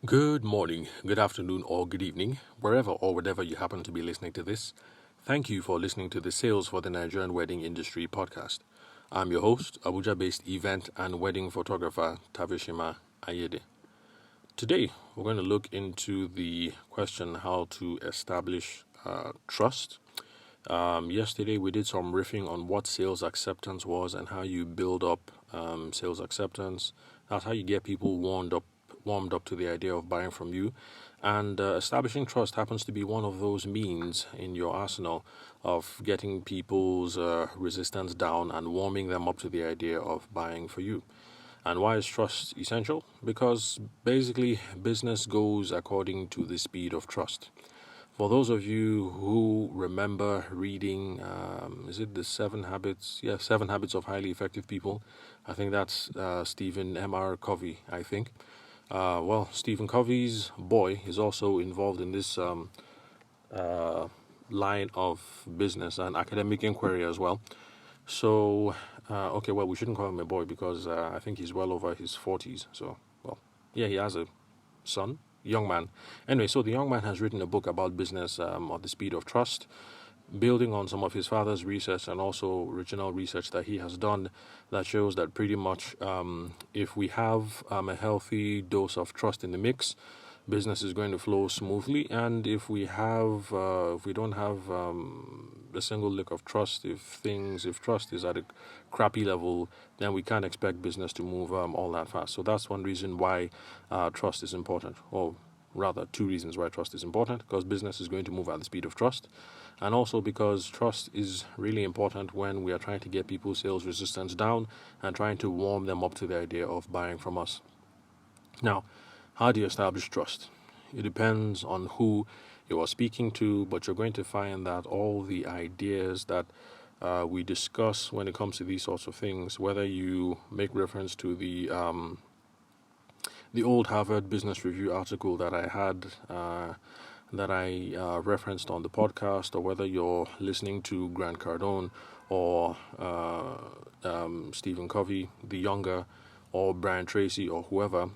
Good morning, good afternoon, or good evening, wherever or whatever you happen to be listening to this. Thank you for listening to the Sales for the Nigerian Wedding Industry podcast. I'm your host, Abuja based event and wedding photographer Tavishima Ayede. Today, we're going to look into the question how to establish trust. Yesterday, we did some riffing on what sales acceptance was and how you build up sales acceptance. That's how you get people warmed up to the idea of buying from you. And establishing trust happens to be one of those means in your arsenal of getting people's resistance down and warming them up to the idea of buying for you. And why is trust essential? Because basically, business goes according to the speed of trust. For those of you who remember reading, is it the Seven Habits? Yeah, Seven Habits of Highly Effective People. I think that's Stephen M.R. Covey, I think. Stephen Covey's boy is also involved in this line of business and academic inquiry as well. So, we shouldn't call him a boy because I think he's well over his 40s. He has a son, young man. Anyway, so the young man has written a book about business of the speed of trust, building on some of his father's research and also original research that he has done that shows that pretty much if we have a healthy dose of trust in the mix, business is going to flow smoothly. And if we don't have a single lick of trust, if trust is at a crappy level, then we can't expect business to move all that fast. So that's one reason why trust is important. Or rather, two reasons why trust is important: because business is going to move at the speed of trust, and also because trust is really important when we are trying to get people's sales resistance down and trying to warm them up to the idea of buying from us. Now, how do you establish trust? It depends on who you are speaking to, but you're going to find that all the ideas that we discuss when it comes to these sorts of things, whether you make reference to the old Harvard Business Review article that I had, that I referenced on the podcast, or whether you're listening to Grant Cardone or Stephen Covey, the younger, or Brian Tracy, or whoever,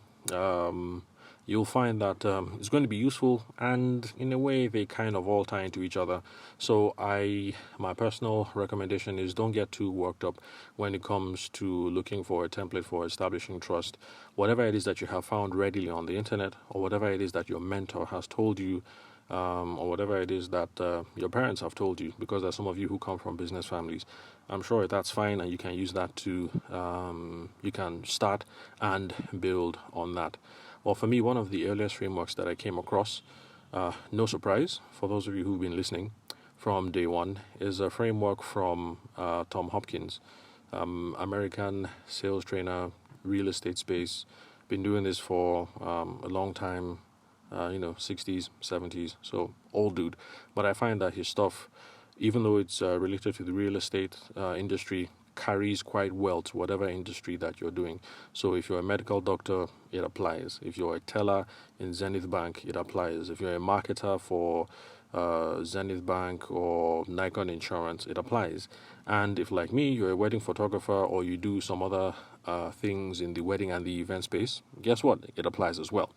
you'll find that it's going to be useful, and in a way they kind of all tie into each other. So my personal recommendation is don't get too worked up when it comes to looking for a template for establishing trust. Whatever it is that you have found readily on the internet, or whatever it is that your mentor has told you, or whatever it is that your parents have told you, because there's some of you who come from business families. I'm sure that's fine, and you can use that to you can start and build on that. Well, for me, one of the earliest frameworks that I came across, no surprise for those of you who've been listening from day one, is a framework from Tom Hopkins, American sales trainer, real estate space. Been doing this for a long time, 60s, 70s, so old dude. But I find that his stuff, even though it's related to the real estate industry, carries quite well to whatever industry that you're doing. So if you're a medical doctor, it applies. If you're a teller in Zenith Bank, it applies. If you're a marketer for Zenith Bank or Nikon Insurance, it applies. And if, like me, you're a wedding photographer or you do some other things in the wedding and the event space, guess what? It applies as well.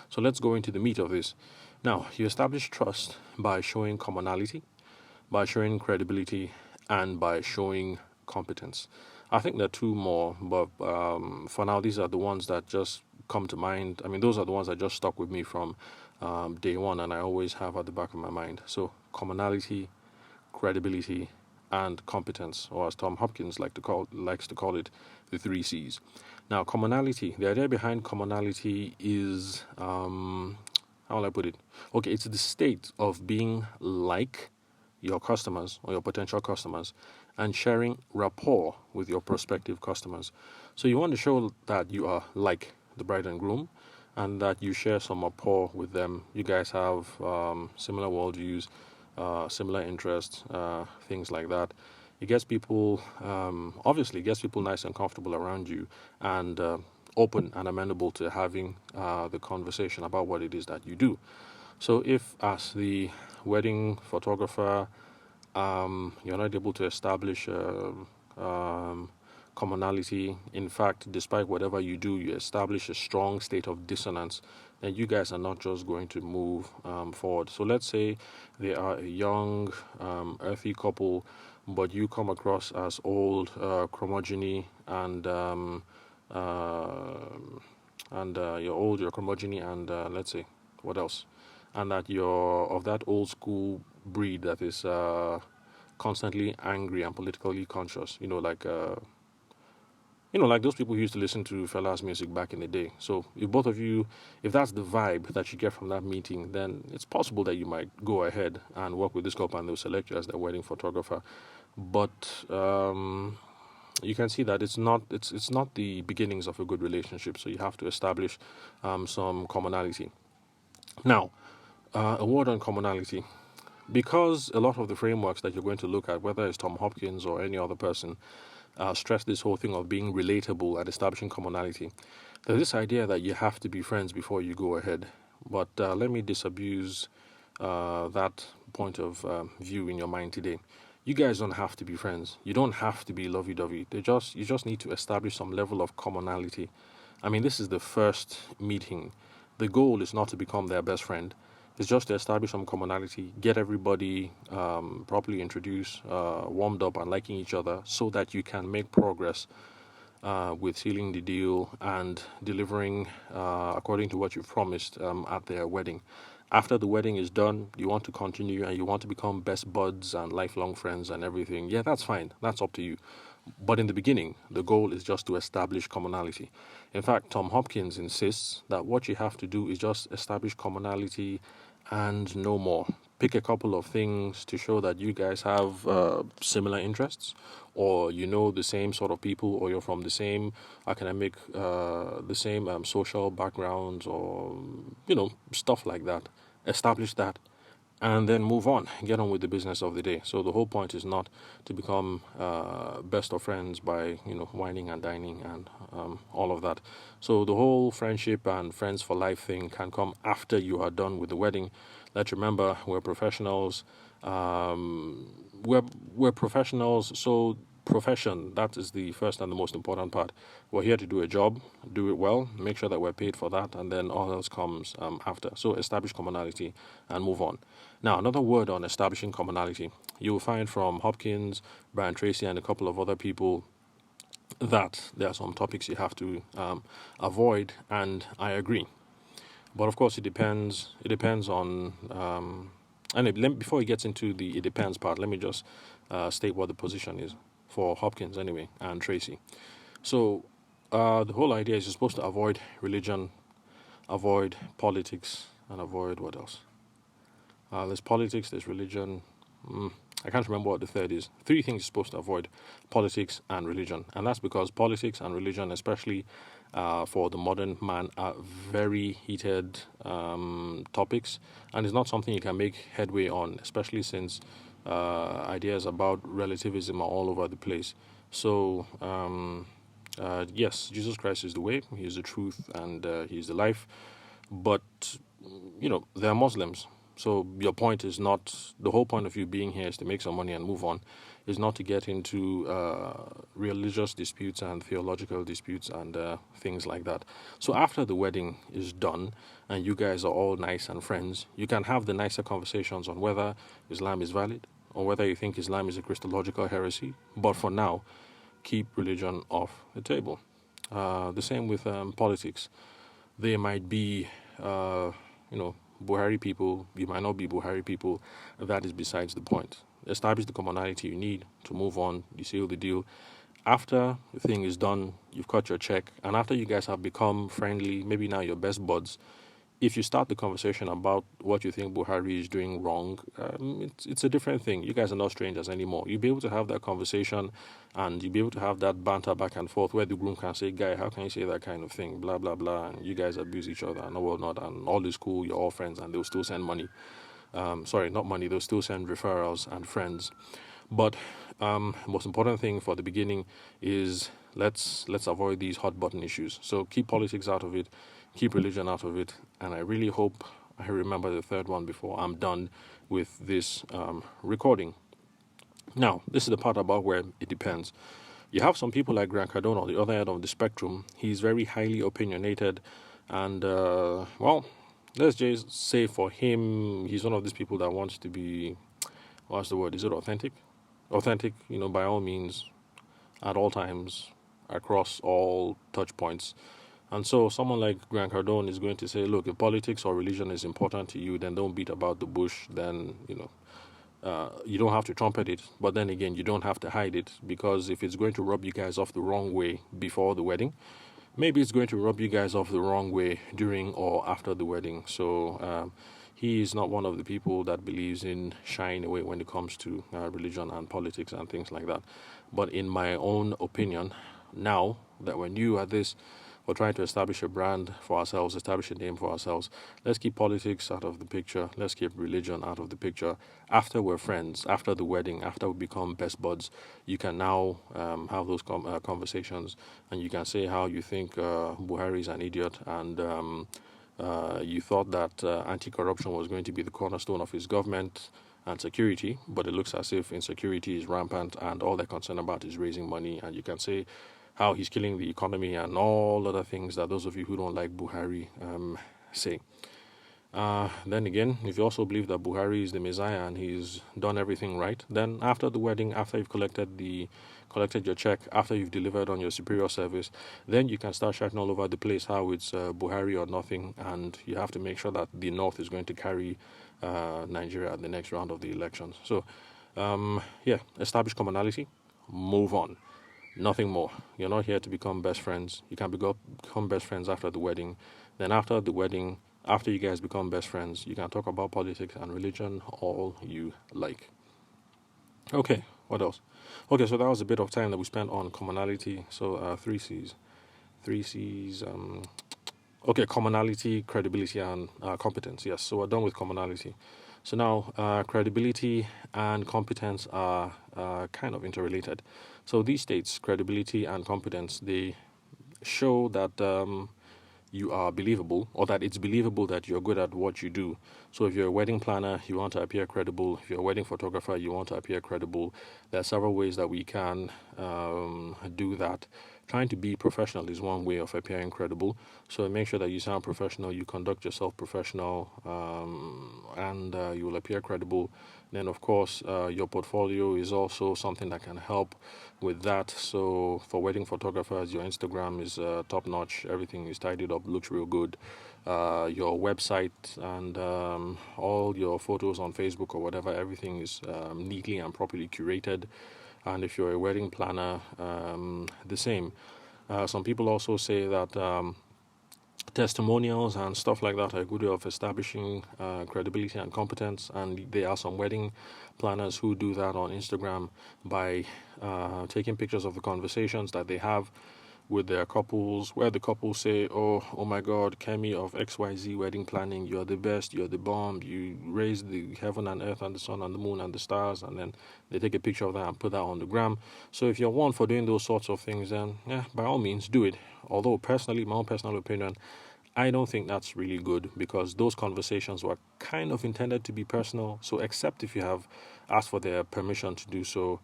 So let's go into the meat of this. Now, you establish trust by showing commonality, by showing credibility, and by showing competence. I think there are two more, but for now, these are the ones that just come to mind. I mean, those are the ones that just stuck with me from day one, and I always have at the back of my mind. So, commonality, credibility, and competence, or as Tom Hopkins likes to call it, the three C's. Now, commonality. The idea behind commonality is how will I put it? Okay, it's the state of being like your customers or your potential customers and sharing rapport with your prospective customers. So you want to show that you are like the bride and groom and that you share some rapport with them. You guys have similar worldviews, similar interests, things like that. It gets people, obviously, gets people nice and comfortable around you and open and amenable to having the conversation about what it is that you do. So if, as the wedding photographer, you're not able to establish commonality. In fact, despite whatever you do, you establish a strong state of dissonance, then you guys are not just going to move forward. So let's say they are a young, earthy couple, but you come across as old, curmudgeony, you're old, you're curmudgeony, and let's say, what else? And that you're of that old school breed that is constantly angry and politically conscious. Like those people who used to listen to Fela's music back in the day. So if both of you, if that's the vibe that you get from that meeting, then it's possible that you might go ahead and work with this couple and they'll select you as their wedding photographer. But you can see that it's not the beginnings of a good relationship. So you have to establish some commonality. Now, a word on commonality. Because a lot of the frameworks that you're going to look at, whether it's Tom Hopkins or any other person, stress this whole thing of being relatable and establishing commonality. There's this idea that you have to be friends before you go ahead. But let me disabuse that point of view in your mind today. You guys don't have to be friends. You don't have to be lovey-dovey. You just need to establish some level of commonality. I mean, this is the first meeting. The goal is not to become their best friend. It's just to establish some commonality, get everybody properly introduced, warmed up and liking each other so that you can make progress with sealing the deal and delivering according to what you've promised at their wedding. After the wedding is done, you want to continue and you want to become best buds and lifelong friends and everything. Yeah, that's fine. That's up to you. But in the beginning, the goal is just to establish commonality. In fact, Tom Hopkins insists that what you have to do is just establish commonality and no more. Pick a couple of things to show that you guys have similar interests, or you know the same sort of people, or you're from the same academic, the same social backgrounds, or stuff like that. Establish that, and then move on, get on with the business of the day. So the whole point is not to become best of friends by whining and dining and all of that. So the whole friendship and friends for life thing can come after you are done with the wedding. Let's remember, we're professionals. We're professionals, so profession, that is the first and the most important part. We're here to do a job, do it well, make sure that we're paid for that, and then all else comes after. So establish commonality and move on. Now, another word on establishing commonality. You'll find from Hopkins, Brian Tracy, and a couple of other people that there are some topics you have to avoid, and I agree. But of course, it depends. It depends on. Before he gets into the it depends part, let me just state what the position is for Hopkins anyway and Tracy. So the whole idea is you're supposed to avoid religion, avoid politics, and avoid what else? There's politics, there's religion. I can't remember what the third is. Three things you're supposed to avoid: politics and religion. And that's because politics and religion, especially for the modern man, are very heated topics, and it's not something you can make headway on, especially since ideas about relativism are all over the place. So yes, Jesus Christ is the way, he is the truth, and he is the life. But there are Muslims. So your point is not, the whole point of you being here is to make some money and move on, is not to get into religious disputes and theological disputes and things like that. So after the wedding is done and you guys are all nice and friends, you can have the nicer conversations on whether Islam is valid or whether you think Islam is a Christological heresy. But for now, keep religion off the table. The same with politics. They might be, Buhari people, you might not be Buhari people. That is besides the point. Establish the commonality you need to move on. You seal the deal. After the thing is done, you've cut your check, and after you guys have become friendly, maybe now you're best buds, if you start the conversation about what you think Buhari is doing wrong, it's a different thing. You guys are not strangers anymore. You'll be able to have that conversation, and you'll be able to have that banter back and forth where the groom can say, guy, how can you say that kind of thing, blah, blah, blah, and you guys abuse each other, and all not, and all is cool, you're all friends, and they'll still send money. Sorry, not money, they'll still send referrals and friends. But most important thing for the beginning is let's avoid these hot button issues. So keep politics out of it, keep religion out of it, and I really hope I remember the third one before I'm done with this recording. Now, this is the part about where it depends. You have some people like Grant Cardone on the other end of the spectrum. He's very highly opinionated, and well, let's just say for him, he's one of these people that wants to be, what's the word? Is it authentic? Authentic, by all means, at all times, across all touch points. And so someone like Grant Cardone is going to say, look, if politics or religion is important to you, then don't beat about the bush. Then, you don't have to trumpet it. But then again, you don't have to hide it, because if it's going to rub you guys off the wrong way before the wedding, maybe it's going to rub you guys off the wrong way during or after the wedding. So he is not one of the people that believes in shying away when it comes to religion and politics and things like that. But in my own opinion, now that we're new at this, we're trying to establish a brand for ourselves, establish a name for ourselves. Let's keep politics out of the picture. Let's keep religion out of the picture. After we're friends, after the wedding, after we become best buds, you can now have those conversations, and you can say how you think Buhari is an idiot, and you thought that anti-corruption was going to be the cornerstone of his government and security, but it looks as if insecurity is rampant and all they're concerned about is raising money. And you can say how he's killing the economy and all other things that those of you who don't like Buhari say. Then again, if you also believe that Buhari is the Messiah and he's done everything right, then after the wedding, after you've collected your check, after you've delivered on your superior service, then you can start shouting all over the place how it's Buhari or nothing, and you have to make sure that the North is going to carry Nigeria at the next round of the elections. So, establish commonality, move on. Nothing more. You're not here to become best friends. You can become best friends after the wedding. Then after the wedding, after you guys become best friends, you can talk about politics and religion all you like. Okay, what else? Okay, so that was a bit of time that we spent on commonality. So three C's. Three C's. Okay, commonality, credibility, and competence. Yes, so we're done with commonality. So now credibility and competence are kind of interrelated. So these states, credibility and competence, they show that you are believable, or that it's believable that you're good at what you do. So if you're a wedding planner, you want to appear credible. If you're a wedding photographer, you want to appear credible. There are several ways that we can do that. Trying to be professional is one way of appearing credible. So make sure that you sound professional, you conduct yourself professional, and you will appear credible. Then, of course, your portfolio is also something that can help with that. So for wedding photographers, your Instagram is top notch. Everything is tidied up, looks real good. Your website and all your photos on Facebook or whatever, everything is neatly and properly curated. And if you're a wedding planner, the same. Some people also say that testimonials and stuff like that are a good way of establishing credibility and competence. And there are some wedding planners who do that on Instagram by taking pictures of the conversations that they have with their couples, where the couples say, oh my God, Kemi of XYZ Wedding Planning, you're the best, you're the bomb, you raised the heaven and earth and the sun and the moon and the stars, and then they take a picture of that and put that on the gram. So if you're one for doing those sorts of things, then yeah, by all means, do it. Although personally, my own personal opinion, I don't think that's really good, because those conversations were kind of intended to be personal. So except if you have asked for their permission to do so,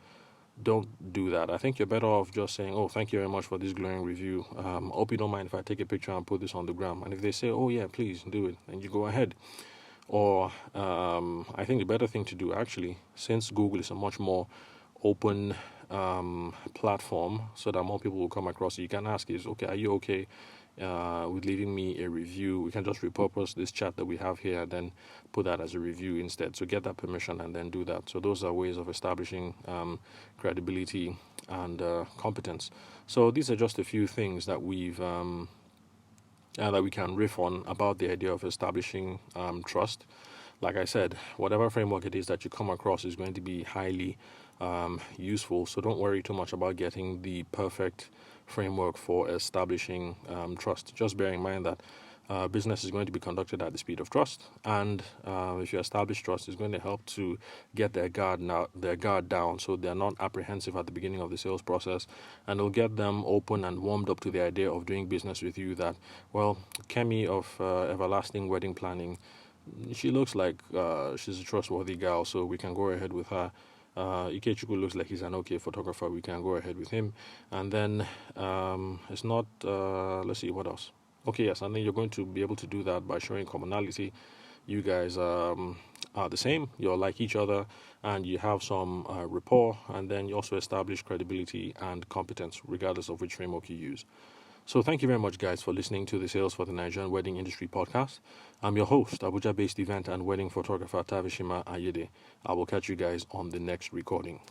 don't do that. I think you're better off just saying, oh, thank you very much for this glowing review. Hope you don't mind if I take a picture and put this on the gram. And if they say, oh yeah, please do it, then you go ahead. Or I think the better thing to do, actually, since Google is a much more open platform, so that more people will come across it, you can ask is, okay, are you okay with leaving me a review? We can just repurpose this chat that we have here and then put that as a review instead. So get that permission and then do that. So those are ways of establishing credibility and competence. So these are just a few things that we've that we can riff on about the idea of establishing trust. Like I said, whatever framework it is that you come across is going to be highly useful. So don't worry too much about getting the perfect framework for establishing trust. Just bear in mind that business is going to be conducted at the speed of trust, and if you establish trust, it's going to help to get their guard down, so they're not apprehensive at the beginning of the sales process, and it'll get them open and warmed up to the idea of doing business with you. That, well, Kemi of Everlasting Wedding Planning, she looks like she's a trustworthy gal, so we can go ahead with her Ikechukwu looks like he's an okay photographer. We can go ahead with him. And then it's not, let's see, what else? Okay, yes, and then you're going to be able to do that by showing commonality. You guys are the same, you're like each other, and you have some rapport, and then you also establish credibility and competence, regardless of which framework you use. So thank you very much, guys, for listening to the Sales for the Nigerian Wedding Industry podcast. I'm your host, Abuja-based event and wedding photographer Tavishima Ayede. I will catch you guys on the next recording.